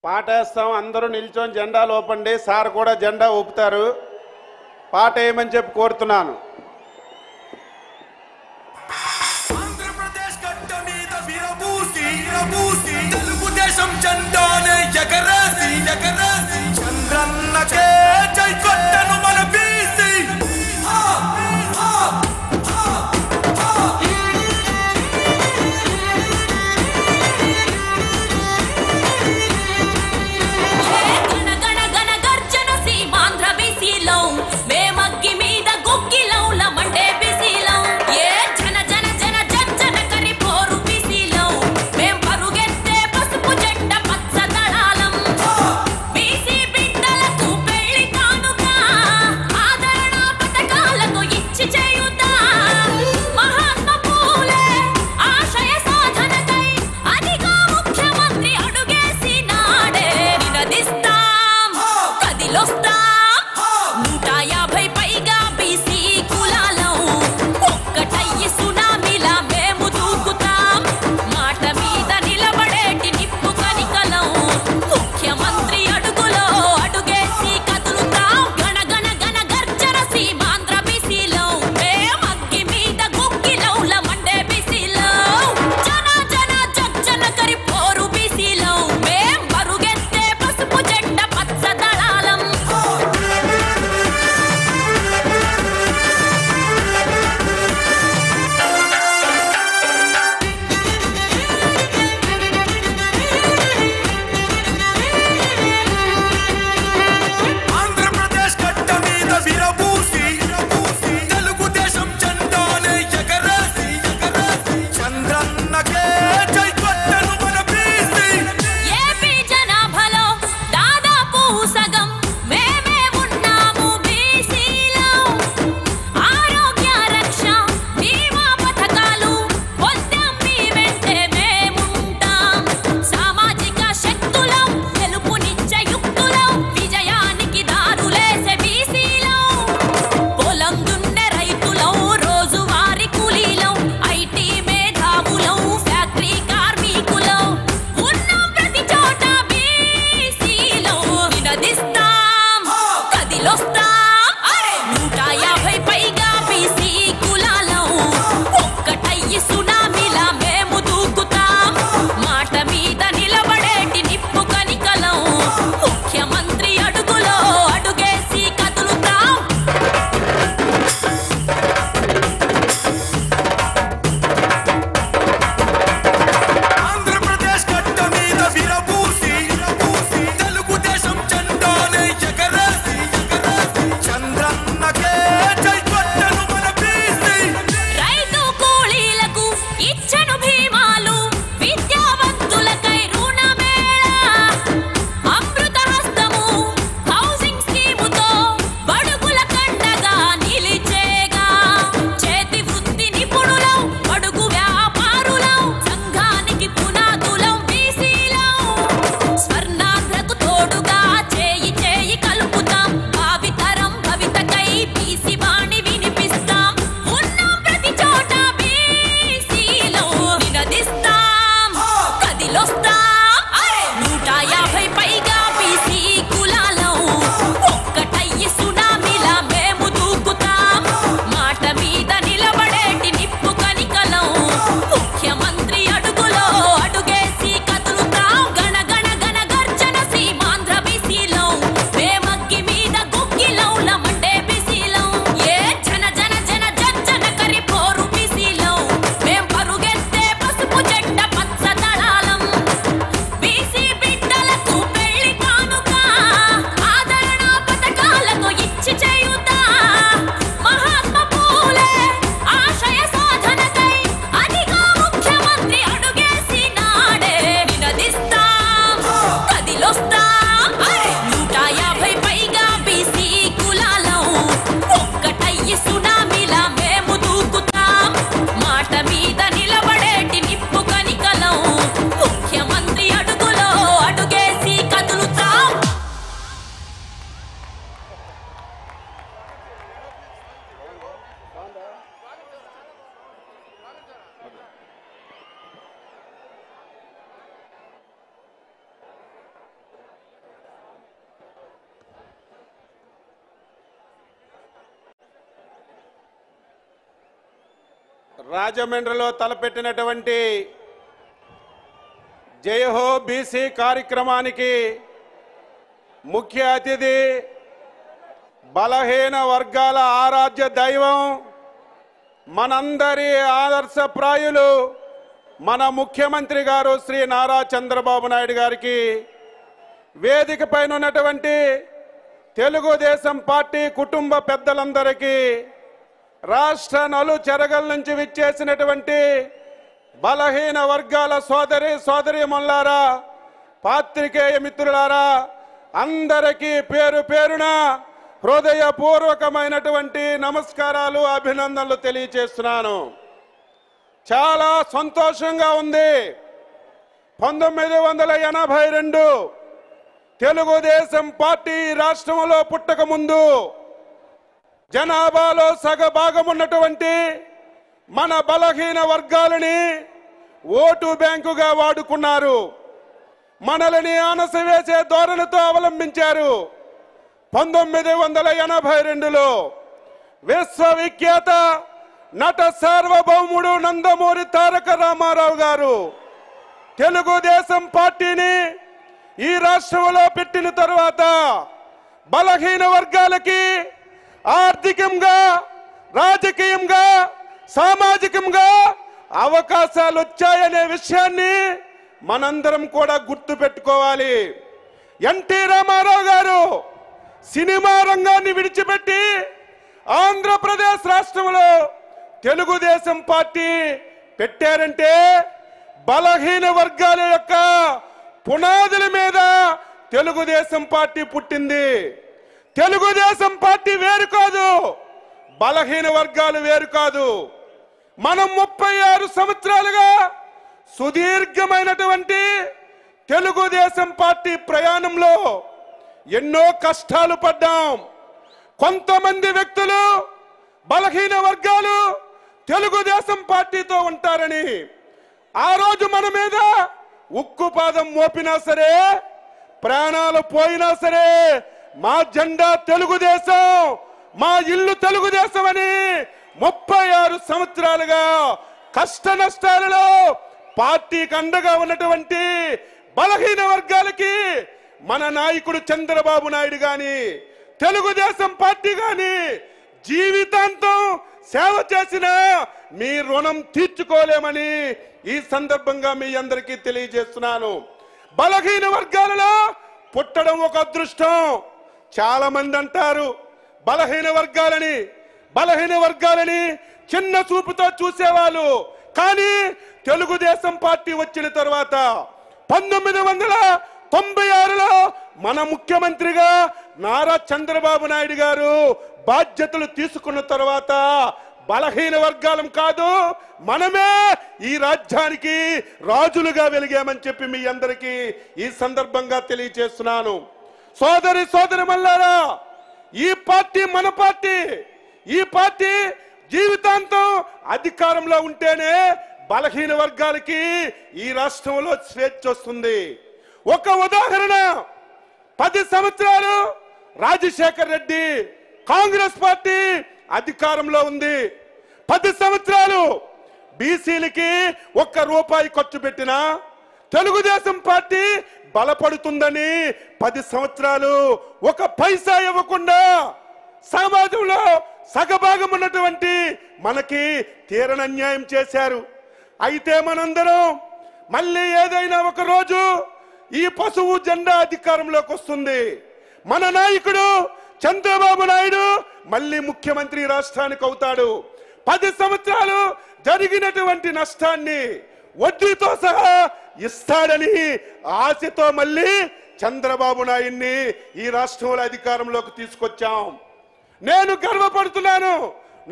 పాటేస్తాం. అందరూ నిల్చొని జెండా లోపండి. సార్ కూడా జెండా ఊపుతారు. పాట ఏమని చెప్పి కోరుతున్నాను. ఆంధ్రప్రదేశ్ గడ్డ మీద విరబూసి తెలుగుదేశం జెండానే ఎగరేసి చంద్రన్నకే జై కొట్టను మన బీసీ. రాజమండ్రిలో తలపెట్టినటువంటి జయహో బీసీ కార్యక్రమానికి ముఖ్య అతిథి బలహీన వర్గాల ఆరాధ్య దైవం మనందరి ఆదర్శప్రాయులు మన ముఖ్యమంత్రి గారు శ్రీ నారా చంద్రబాబు నాయుడు గారికి వేదిక పైన ఉన్నటువంటి తెలుగుదేశం పార్టీ కుటుంబ పెద్దలందరికీ రాష్ట్ర నలుచెరగల నుంచి విచ్చేసినటువంటి బలహీన వర్గాల సోదరీమణులారా, పాత్రికేయ మిత్రులారా, అందరికీ పేరు పేరున హృదయపూర్వకమైనటువంటి నమస్కారాలు, అభినందనలు తెలియజేస్తున్నాను. చాలా సంతోషంగా ఉంది. 1982 తెలుగుదేశం పార్టీ రాష్ట్రంలో పుట్టక ముందు జనాభాలో సగభాగం ఉన్నటువంటి మన బలహీన వర్గాలని ఓటు బ్యాంకుగా వాడుకున్నారు. మనల్ని ఆనసవేసే ధోరణితో అవలంబించారు. 1982లో విశ్వవిఖ్యాత నట సార్వభౌముడు నందమూరి తారక రామారావు గారు తెలుగుదేశం పార్టీని ఈ రాష్ట్రంలో పెట్టిన తర్వాత బలహీన వర్గాలకి ఆర్థికంగా, రాజకీయంగా, సామాజికంగా అవకాశాలు వచ్చాయనే విషయాన్ని మనందరం కూడా గుర్తు పెట్టుకోవాలి. ఎన్టీ రామారావు గారు సినిమా రంగాన్ని విడిచిపెట్టి ఆంధ్రప్రదేశ్ రాష్ట్రంలో తెలుగుదేశం పార్టీ పెట్టారంటే బలహీన వర్గాల యొక్క పునాదుల మీద తెలుగుదేశం పార్టీ పుట్టింది. తెలుగుదేశం పార్టీ వేరు కాదు, బలహీన వర్గాలు వేరు కాదు. మనం 36 సంవత్సరాలుగా సుదీర్ఘమైనటువంటి తెలుగుదేశం పార్టీ ప్రయాణంలో ఎన్నో కష్టాలు పడ్డాం. కొంతమంది వ్యక్తులు బలహీన వర్గాలు తెలుగుదేశం పార్టీతో ఉంటారని ఆ రోజు మన మీద ఉక్కుపాదం మోపినా సరే, ప్రాణాలు పోయినా సరే, మా జెండా తెలుగుదేశం, మా ఇల్లు తెలుగుదేశం అని 36 సంవత్సరాలుగా కష్ట నష్టాలలో పార్టీకి అండగా ఉన్నటువంటి బలహీన వర్గాలకి మన నాయకుడు చంద్రబాబు నాయుడు గాని, తెలుగుదేశం పార్టీ గాని జీవితాంతం సేవ చేసిన మీ రుణం తీర్చుకోలేమని ఈ సందర్భంగా మీ అందరికీ తెలియజేస్తున్నాను. బలహీన వర్గాలలో పుట్టడం ఒక అదృష్టం. చాలా మంది అంటారు బలహీన వర్గాలని చిన్న చూపుతో చూసేవాళ్ళు. కానీ తెలుగుదేశం పార్టీ వచ్చిన తర్వాత 1996లో మన ముఖ్యమంత్రిగా నారా చంద్రబాబు నాయుడు గారు బాధ్యతలు తీసుకున్న తర్వాత బలహీన వర్గాలం కాదు, మనమే ఈ రాజ్యానికి రాజులుగా వెలిగామని చెప్పి మీ అందరికీ ఈ సందర్భంగా తెలియజేస్తున్నాను. సోదరిమణులారా, ఈ పార్టీ మన పార్టీ. ఈ పార్టీ జీవితాంతం అధికారంలో ఉంటేనే బలహీన వర్గాలకి ఈ రాష్ట్రంలో స్వేచ్ఛ వస్తుంది. ఒక ఉదాహరణ, 10 సంవత్సరాలు రాజశేఖర్ రెడ్డి కాంగ్రెస్ పార్టీ అధికారంలో ఉంది. 10 సంవత్సరాలు బీసీలకి ₹1 ఖర్చు పెట్టినా తెలుగుదేశం పార్టీ బలపడుతుందని 10 సంవత్సరాలు 1 పైసా ఇవ్వకుండా సమాజంలో సగభాగం ఉన్నటువంటి మనకి తీరని అన్యాయం చేశారు. అయితే మనందరం మళ్ళీ ఏదైనా ఒక రోజు ఈ పశువు జెండా అధికారంలోకి వస్తుంది. మన నాయకుడు చంద్రబాబు నాయుడు మళ్ళీ ముఖ్యమంత్రి రాష్ట్రానికి అవుతాడు. 10 సంవత్సరాలు జరిగినటువంటి నష్టాన్ని వడ్డీతో సహా ఇస్తాడని ఆశతో మళ్ళీ చంద్రబాబు నాయుడిని ఈ రాష్ట్రంలో అధికారంలోకి తీసుకొచ్చాం. నేను గర్వపడుతున్నాను.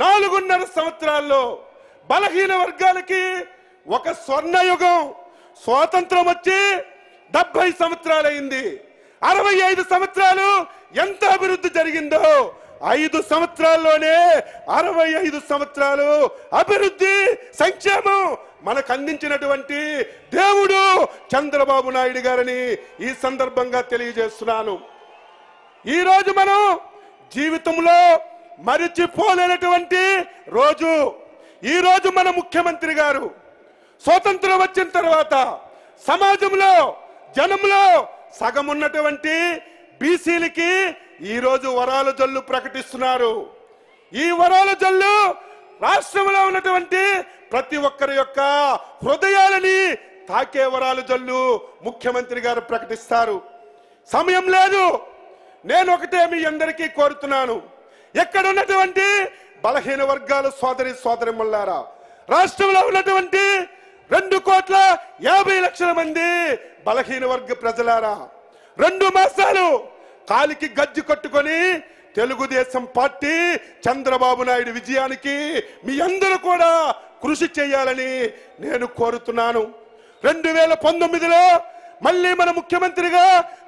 4.5 సంవత్సరాల్లో బలహీన వర్గాలకి ఒక స్వర్ణయుగం. స్వాతంత్రం వచ్చి 70 సంవత్సరాలైంది. 65 సంవత్సరాలు ఎంత అభివృద్ధి జరిగిందో 5 సంవత్సరాల్లోనే 65 సంవత్సరాలు అభివృద్ధి, సంక్షేమం మనకు అందించినటువంటి దేవుడు చంద్రబాబు నాయుడు గారని ఈ సందర్భంగా తెలియజేస్తున్నాను. ఈ రోజు మనం జీవితంలో మరిచిపోలేనటువంటి రోజు. ఈరోజు మన ముఖ్యమంత్రి గారు స్వాతంత్రం వచ్చిన తర్వాత సమాజంలో జనంలో సగం ఉన్నటువంటి బీసీలకి ఈరోజు వరాల జల్లు ప్రకటిస్తున్నారు. ఈ వరాల జల్లు రాష్ట్రంలో ఉన్నటువంటి ప్రతి ఒక్కరి యొక్క హృదయాలని తాకే వరాల జల్లు ముఖ్యమంత్రి గారు ప్రకటిస్తారు. సమయం లేదు. నేను ఒకటే మీ అందరికీ కోరుతున్నాను, ఎక్కడ ఉన్నటువంటి బలహీన వర్గాల సోదరిమణులారా, రాష్ట్రంలో ఉన్నటువంటి 2,50,00,000 మంది బలహీన వర్గ ప్రజలారా, 2 మాసాలు కాలికి గజ్జి కట్టుకొని తెలుగుదేశం పార్టీ చంద్రబాబు నాయుడు విజయానికి మీ అందరూ కూడా కృషి చేయాలని నేను కోరుతున్నాను. 2019లో మళ్ళీ మన ముఖ్యమంత్రిగా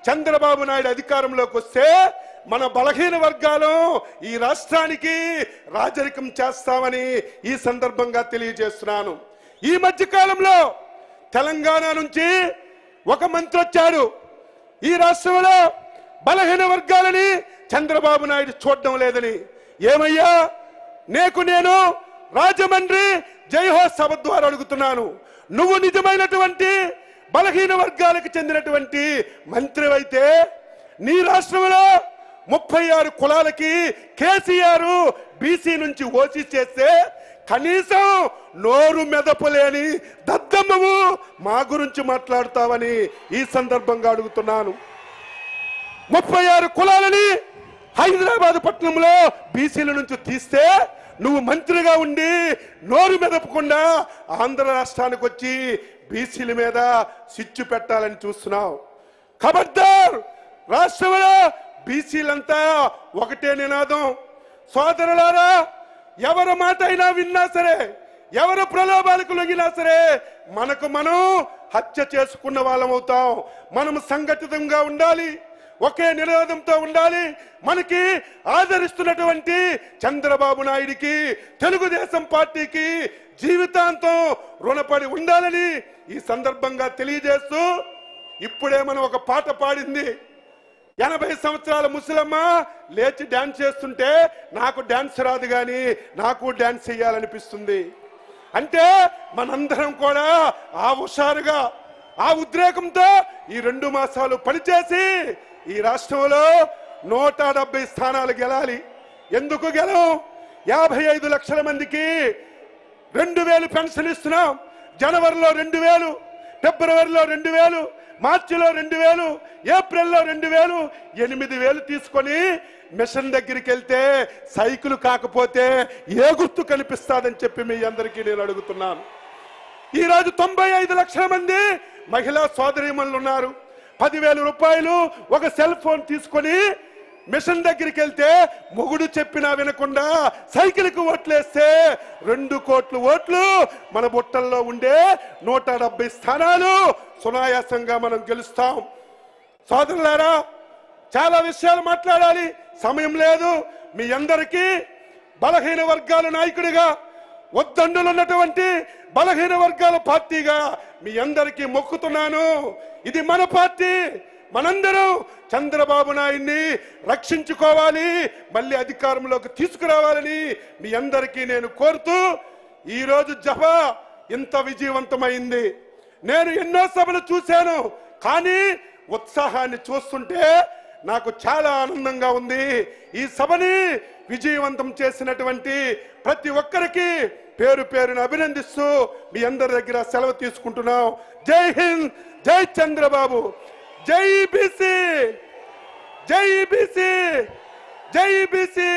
చంద్రబాబు నాయుడు అధికారంలోకి వస్తే మన బలహీన వర్గాలు ఈ రాష్ట్రానికి రాజరికం చేస్తామని ఈ సందర్భంగా తెలియజేస్తున్నాను. ఈ మధ్య కాలంలో తెలంగాణ నుంచి ఒక మంత్రి వచ్చాడు. ఈ రాష్ట్రంలో బలహీన వర్గాలని చంద్రబాబు నాయుడు చూడడం లేదని. ఏమయ్యా, నేను రాజమండ్రి జైహో సభ ద్వారా అడుగుతున్నాను, నువ్వు నిజమైనటువంటి బలహీన వర్గాలకు చెందినటువంటి మంత్రివైతే నీ రాష్ట్రంలో 36 కులాలకి కేసీఆర్ బీసీ నుంచి ఓసీ చేస్తే కనీసం నోరు మెదపలేని దద్దమ్మవు మా గురించి మాట్లాడతావని ఈ సందర్భంగా అడుగుతున్నాను. 36 కులాలని హైదరాబాద్ పట్టణంలో బీసీల నుంచి తీస్తే నువ్వు మంత్రిగా ఉండి నోరు మెదపకుండా ఆంధ్ర రాష్ట్రానికి వచ్చి బీసీల మీద సిచ్చు పెట్టాలని చూస్తున్నావు. ఖబర్దార్, రాష్ట్రంలో బీసీలంతా ఒకటే నినాదం. సోదరులారా, ఎవరి మాట అయినా విన్నా సరే, ఎవరు ప్రలోభాలకు లొంగినా సరే మనకు మనం హత్య చేసుకున్న వాళ్ళం అవుతాం. మనం సంఘటితంగా ఉండాలి, ఒకే నినాదంతో ఉండాలి. మనకి ఆదరిస్తున్నటువంటి చంద్రబాబు నాయుడికి, తెలుగుదేశం పార్టీకి జీవితాంతం రుణపడి ఉండాలని ఈ సందర్భంగా తెలియజేస్తూ, ఇప్పుడే మనం ఒక పాట పాడింది. 80 సంవత్సరాల ముసలమ్మ లేచి డాన్స్ చేస్తుంటే నాకు డాన్స్ రాదు కానీ నాకు డాన్స్ చేయాలనిపిస్తుంది. అంటే మనందరం కూడా ఆ హుషారుగా, ఆ ఉద్రేకంతో ఈ 2 మాసాలు పనిచేసి ఈ రాష్ట్రంలో 170 స్థానాలు గెలాలి. ఎందుకు గెలం? 55 లక్షల మందికి 2,000 పెన్షన్ ఇస్తున్నాం. జనవరిలో 2,000, ఫిబ్రవరిలో 2,000, మార్చిలో 2,000, ఏప్రిల్లో 2,000, 8,000 తీసుకొని మిషన్ దగ్గరికి వెళ్తే సైకిల్ కాకపోతే ఏ గుర్తు కనిపిస్తాదని చెప్పి మీ అందరికీ నేను అడుగుతున్నాను. ఈరోజు 95 లక్షల మంది మహిళా సోదరీమణులు ఉన్నారు. 10,000 రూపాయలు ఒక సెల్ ఫోన్ తీసుకొని మిషన్ దగ్గరికి వెళ్తే మొగుడు చెప్పినా వినకుండా సైకిల్కి ఓట్లేస్తే 2 కోట్ల ఓట్లు మన బుట్టల్లో ఉండే 170 స్థానాలు సునాయాసంగా మనం గెలుస్తాం. సోదరులారా, చాలా విషయాలు మాట్లాడాలి, సమయం లేదు. మీ అందరికీ బలహీన వర్గాల నాయకుడిగా, వద్దండులున్నటువంటి బలహీన వర్గాల పార్టీగా మీ అందరికీ మొక్కుతున్నాను. ఇది మన పార్టీ. మనందరం చంద్రబాబు నాయుడిని రక్షించుకోవాలి, మళ్ళీ అధికారంలోకి తీసుకురావాలని మీ అందరికీ నేను కోరుతూ, ఈరోజు జప ఇంత విజయవంతమైంది. నేను ఎన్నో సభలు చూశాను, కానీ ఉత్సాహాన్ని చూస్తుంటే నాకు చాలా ఆనందంగా ఉంది. ఈ సభని విజయవంతం చేసినటువంటి ప్రతి ఒక్కరికి పేరు పేరున అభినందిస్తూ మీ అందరి దగ్గర సెలవు తీసుకుంటున్నాం. జై హింద్, జై చంద్రబాబు, జై బీసీ, జై బీసీ, జై బీసీ.